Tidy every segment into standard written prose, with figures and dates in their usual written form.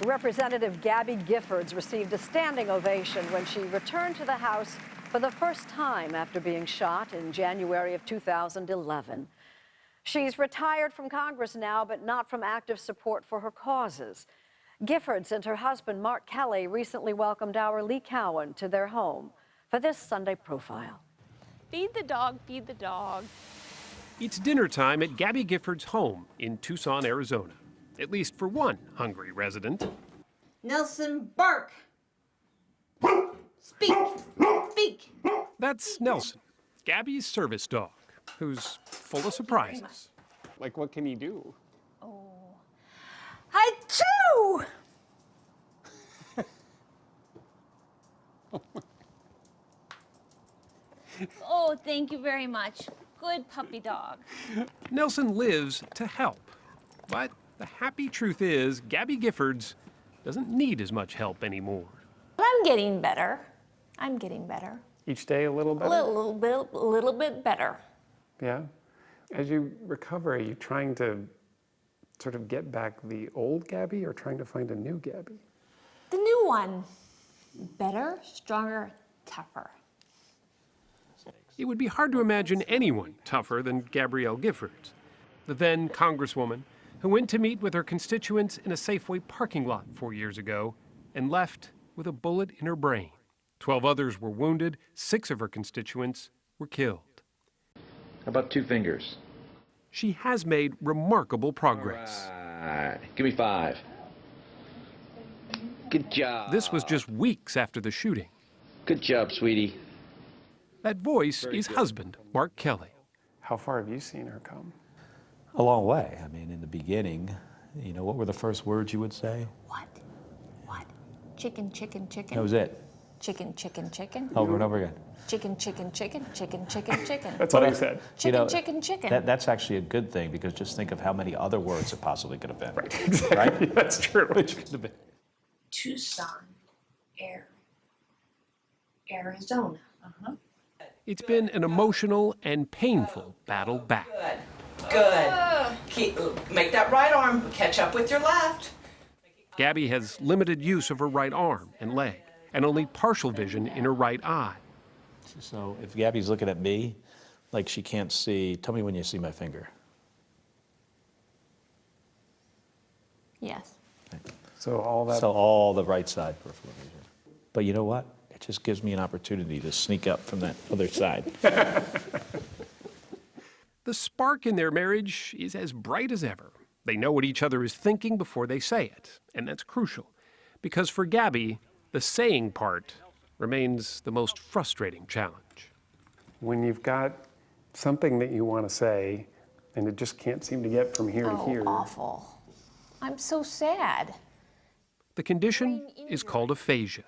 Representative Gabby Giffords received a standing ovation when she returned to the House for the first time after being shot in January of 2011. She's retired from Congress now, but not from active support for her causes. Giffords and her husband, Mark Kelly, recently welcomed our Lee Cowan to their home for this Sunday profile. Feed the dog, feed the dog. It's dinner time at Gabby Giffords' home in Tucson, Arizona. At least for one hungry resident. Nelson, bark! Speak! Speak! That's Nelson, Gabby's service dog, who's full of surprises. Like, what can he do? Oh. Hi-choo! Oh, thank you very much. Good puppy dog. Nelson lives to help. But the happy truth is, Gabby Giffords doesn't need as much help anymore. I'm getting better. I'm getting better. Each day a little better? A little bit better. Yeah. As you recover, are you trying to sort of get back the old Gabby or trying to find a new Gabby? The new one. Better, stronger, tougher. It would be hard to imagine anyone tougher than Gabrielle Giffords, the then Congresswoman who went to meet with her constituents in a Safeway parking lot 4 years ago and left with a bullet in her brain. 12 others were wounded, 6 of her constituents were killed. How about 2 fingers? She has made remarkable progress. All right. Give me 5. Good job. This was just weeks after the shooting. Good job, sweetie. That voice is husband, Mark Kelly. How far have you seen her come? A long way. I mean, in the beginning, what were the first words you would say? What? What? Chicken, chicken, chicken. That was it. Chicken, chicken, chicken. Over and over again. Chicken, chicken, chicken, chicken, chicken, chicken. That's all you said. Chicken, chicken, chicken. That's actually a good thing, because just think of how many other words it possibly could have been. Right, exactly. Right? That's true. Which could have been. Tucson, Arizona. It's been an emotional and painful battle back. Good. Make that right arm catch up with your left. Gabby has limited use of her right arm and leg, and only partial vision in her right eye. So if Gabby's looking at me like she can't see, tell me when you see my finger. Yes. So all So all the right side peripheral vision. But you know what? It just gives me an opportunity to sneak up from that other side. The spark in their marriage is as bright as ever. They know what each other is thinking before they say it, and that's crucial. Because for Gabby, the saying part remains the most frustrating challenge. When you've got something that you want to say, and it just can't seem to get from here to here. Awful. I'm so sad. The condition is called aphasia.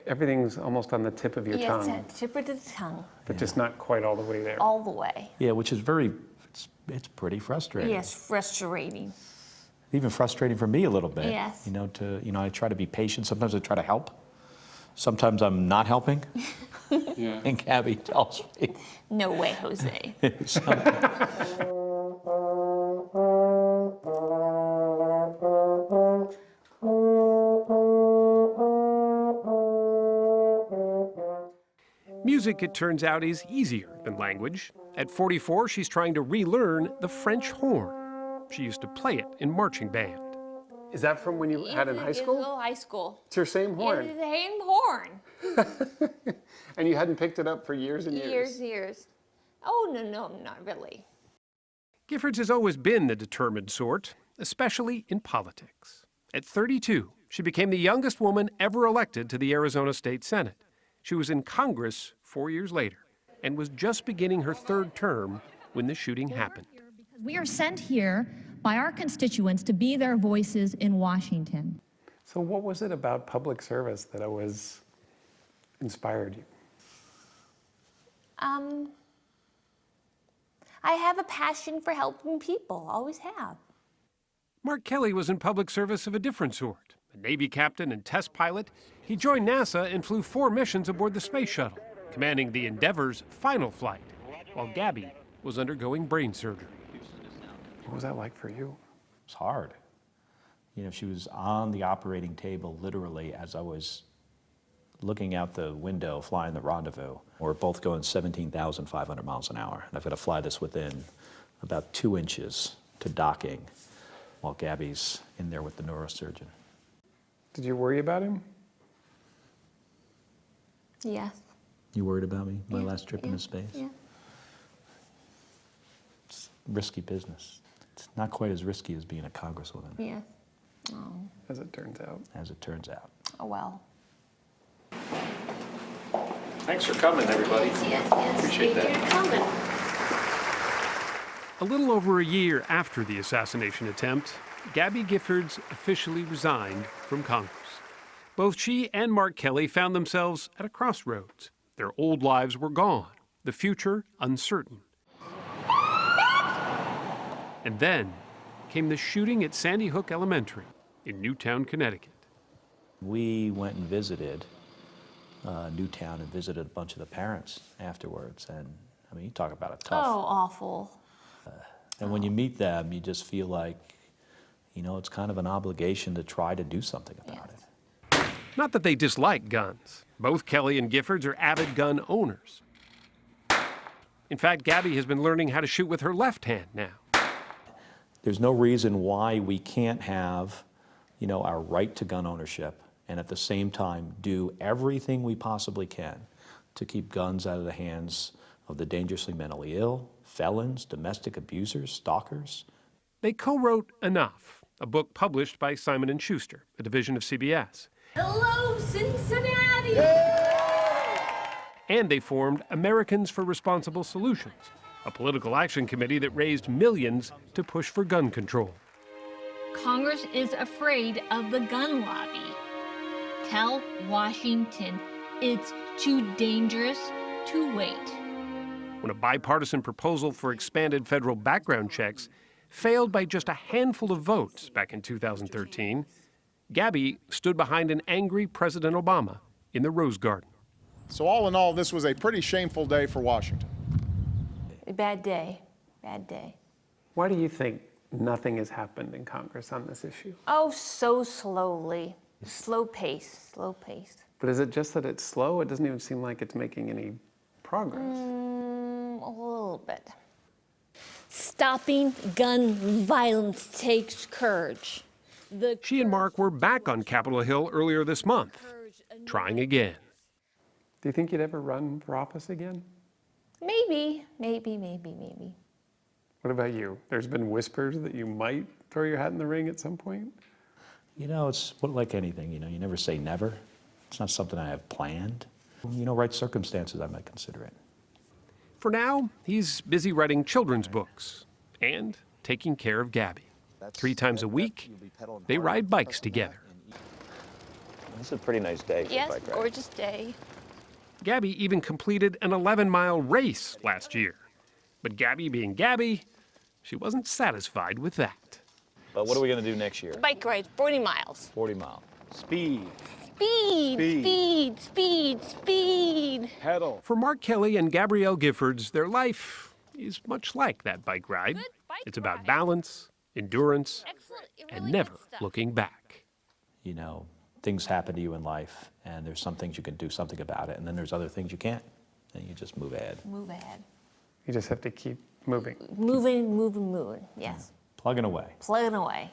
Everything's almost on the tip of your tongue. Yes, tip of the tongue. But just not quite all the way there. All the way. Yeah, which is it's pretty frustrating. Yes, frustrating. Even frustrating for me a little bit. Yes. I try to be patient. Sometimes I try to help. Sometimes I'm not helping. Yeah. And Gabby tells me. No way, Jose. Music, it turns out, is easier than language. At 44, she's trying to relearn the French horn. She used to play it in marching band. Is that from when you had in high school? High school. It's your same horn. It's the same horn. And you hadn't picked it up for years and years? Years. Oh, no, not really. Giffords has always been the determined sort, especially in politics. At 32, she became the youngest woman ever elected to the Arizona State Senate. She was in Congress 4 years later and was just beginning her 3rd term when the shooting happened. We are sent here by our constituents to be their voices in Washington. So what was it about public service that always inspired you? I have a passion for helping people, always have. Mark Kelly was in public service of a different sort. A Navy captain and test pilot, he joined NASA and flew 4 missions aboard the space shuttle, commanding the Endeavor's final flight, while Gabby was undergoing brain surgery. What was that like for you? It's hard. You know, she was on the operating table literally as I was looking out the window, flying the rendezvous. We're both going 17,500 miles an hour. And I've got to fly this within about 2 inches to docking while Gabby's in there with the neurosurgeon. Did you worry about him? Yes. You worried about me, my Yeah, last trip into space? Yeah. It's risky business. It's not quite as risky as being a congresswoman, Yeah. Oh. As it turns out. as it turns out. Oh well. Thanks for coming, everybody. Yes. Appreciate that. You're coming. A little over a year after the assassination attempt, Gabby Giffords officially resigned from Congress. Both she and Mark Kelly found themselves at a crossroads. Their old lives were gone, the future uncertain. And then came the shooting at Sandy Hook Elementary in Newtown, Connecticut. We went and visited Newtown and visited a bunch of the parents afterwards. And I mean, you talk about a tough. Oh, awful. And when you meet them, you just feel like, you know, it's kind of an obligation to try to do something about it. Not that they dislike guns. Both Kelly and Giffords are avid gun owners. In fact, Gabby has been learning how to shoot with her left hand now. There's no reason why we can't have, you know, our right to gun ownership and at the same time do everything we possibly can to keep guns out of the hands of the dangerously mentally ill, felons, domestic abusers, stalkers. They co-wrote Enough, a book published by Simon & Schuster, a division of CBS. Hello, Cincinnati. And they formed Americans for Responsible Solutions, a political action committee that raised millions to push for gun control. Congress is afraid of the gun lobby. Tell Washington it's too dangerous to wait. When a bipartisan proposal for expanded federal background checks failed by just a handful of votes back in 2013, Gabby stood behind an angry President Obama in the Rose Garden. So all in all, this was a pretty shameful day for Washington. A bad day. Bad day. Why do you think nothing has happened in Congress on this issue? Oh, so slowly. Slow pace. Slow pace. But is it just that it's slow? It doesn't even seem like it's making any progress. A little bit. Stopping gun violence takes courage. She and Mark were back on Capitol Hill earlier this month, trying again. Do you think you'd ever run for office again? Maybe. What about you? There's been whispers that you might throw your hat in the ring at some point? You know, it's like anything, you know, you never say never. It's not something I have planned. You know, right circumstances, I might consider it. For now, he's busy writing children's books and taking care of Gabby. 3 times a week, they ride bikes together. This is a pretty nice day for a Yes, bike ride. gorgeous day. Gabby even completed an 11-mile race last year. But Gabby being Gabby, she wasn't satisfied with that. But what are we going to do next year? Bike ride, 40 miles. 40 mile. Speed. Speed. Pedal. For Mark Kelly and Gabrielle Giffords, their life is much like that bike ride. Good bike It's about ride. balance, endurance, Excellent. and Really never good stuff. looking back. You know, things happen to you in life, and there's some things you can do something about it, and then there's other things you can't, and you just move ahead. Move ahead. You just have to keep moving. Moving. Yes. Plugging away. Plugging away.